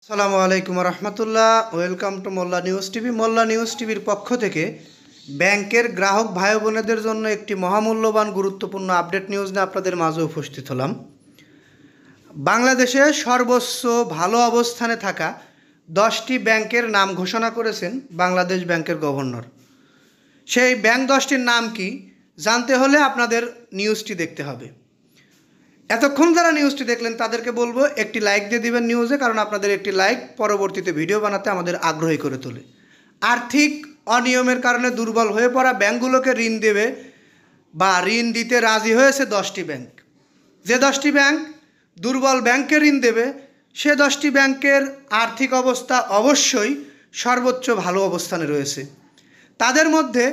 আসসালামু আলাইকুম রহমতুল্লাহ। Welcome to Molla news TV. Molla news টিভির পক্ষ থেকে ব্যাংকের গ্রাহক ভাই বোনেদের জন্য একটি মহামূল্যবান গুরুত্বপূর্ণ আপডেট নিউজ নিয়ে আপনাদের মাঝে উপস্থিত হলাম। বাংলাদেশে সর্বোচ্চ ভালো অবস্থানে থাকা 10টি ব্যাংকের নাম ঘোষণা করেছেন বাংলাদেশ ব্যাংকের গভর্নর। সেই ব্যাংক 10টির নাম কি জানতে হলে আপনাদের নিউজটি দেখতে হবে। এতক্ষণ যারা নিউজটি দেখলেন তাদেরকে বলবো একটি লাইক দিয়ে দিবেন নিউজে, কারণ আপনাদের একটি লাইক পরবর্তীতে ভিডিও বানাতে আমাদের আগ্রহী করে তোলে। আর্থিক অনিয়মের কারণে দুর্বল হয়ে পড়া ব্যাংকগুলোকে ঋণ দেবে বা ঋণ দিতে রাজি হয়েছে 10টি ব্যাংক। যে 10টি ব্যাংক দুর্বল ব্যাংককে ঋণ দেবে সে 10টি ব্যাংকের আর্থিক অবস্থা অবশ্যই সর্বোচ্চ ভালো অবস্থানে রয়েছে। তাদের মধ্যে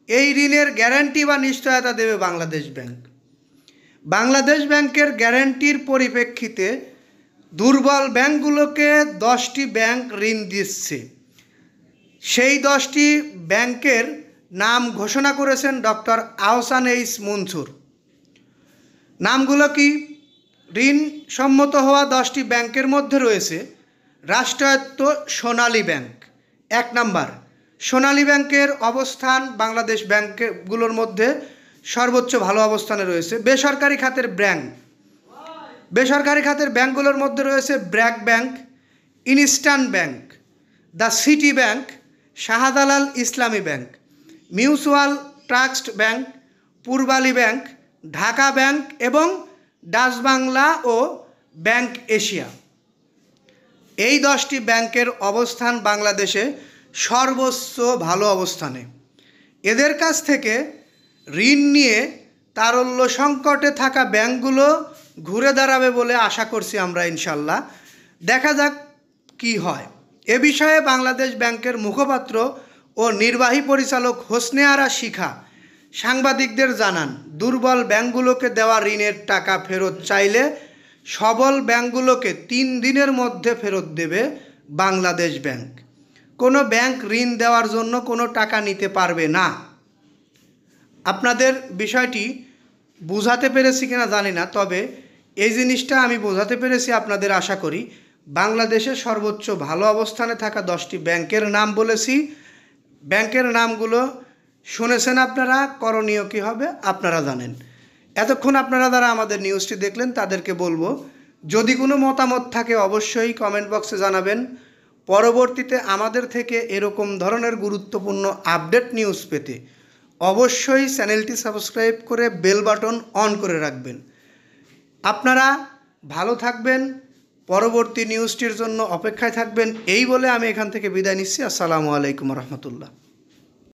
এই ঋণের গ্যারান্টি বা নিশ্চয়তা দেবে বাংলাদেশ ব্যাংক। বাংলাদেশ ব্যাংকের গ্যারান্টির পরিপ্রেক্ষিতে দুর্বল ব্যাংকগুলোকে 10টি ব্যাংক ঋণ দিচ্ছে। সেই 10টি ব্যাংকের নাম ঘোষণা করেছেন ডক্টর আহসান এইচ মনসুর। নামগুলো কি? ঋণ সম্মত হওয়া 10টি ব্যাংকের মধ্যে রয়েছে রাষ্ট্রায়ত্ত সোনালী ব্যাংক। 1 নাম্বার, সোনালী ব্যাংকের অবস্থান বাংলাদেশ ব্যাংকগুলোর মধ্যে সর্বোচ্চ ভালো অবস্থানে রয়েছে। বেসরকারি খাতের ব্যাংকগুলোর মধ্যে রয়েছে BRAC Bank, Eastern Bank, the City Bank, Shahjalal Islami Bank, Mutual Trust Bank, Pubali Bank, Dhaka Bank এবং ডাচ বাংলা ও ব্যাংক এশিয়া। এই 10টি ব্যাংকের অবস্থান বাংলাদেশে সর্বোচ্চ ভালো অবস্থানে। এদের কাছ থেকে ঋণ নিয়ে তারল্য সংকটে থাকা ব্যাংকগুলো ঘুরে দাঁড়াবে বলে আশা করছি আমরা, ইনশাল্লাহ। দেখা যাক কি হয়। এ বিষয়ে বাংলাদেশ ব্যাংকের মুখপাত্র ও নির্বাহী পরিচালক হোসনে আরা শিখা সাংবাদিকদের জানান, দুর্বল ব্যাংকগুলোকে দেওয়া ঋণের টাকা ফেরত চাইলে সবল ব্যাংকগুলোকে 3 দিনের মধ্যে ফেরত দেবে বাংলাদেশ ব্যাংক। কোনো ব্যাংক ঋণ দেওয়ার জন্য কোনো টাকা নিতে পারবে না। আপনাদের বিষয়টি বোঝাতে পেরেছি কিনা জানি না, তবে এই জিনিসটা আমি বোঝাতে পেরেছি আপনাদের, আশা করি। বাংলাদেশে সর্বোচ্চ ভালো অবস্থানে থাকা 10টি ব্যাংকের নাম বলেছি। ব্যাংকের নামগুলো শুনেছেন আপনারা, করণীয় কী হবে আপনারা জানেন। এতক্ষণ আপনারা যারা আমাদের নিউজটি দেখলেন তাদেরকে বলবো, যদি কোনো মতামত থাকে অবশ্যই কমেন্ট বক্সে জানাবেন। পরবর্তীতে আমাদের থেকে এরকম ধরনের গুরুত্বপূর্ণ আপডেট নিউজ পেতে অবশ্যই চ্যানেলটি সাবস্ক্রাইব করে বেল বাটন অন করে রাখবেন। আপনারা ভালো থাকবেন, পরবর্তী নিউজটির জন্য অপেক্ষায় থাকবেন। এই বলে আমি এখান থেকে বিদায় নিচ্ছি। আসসালামু আলাইকুম রহমতুল্লাহ।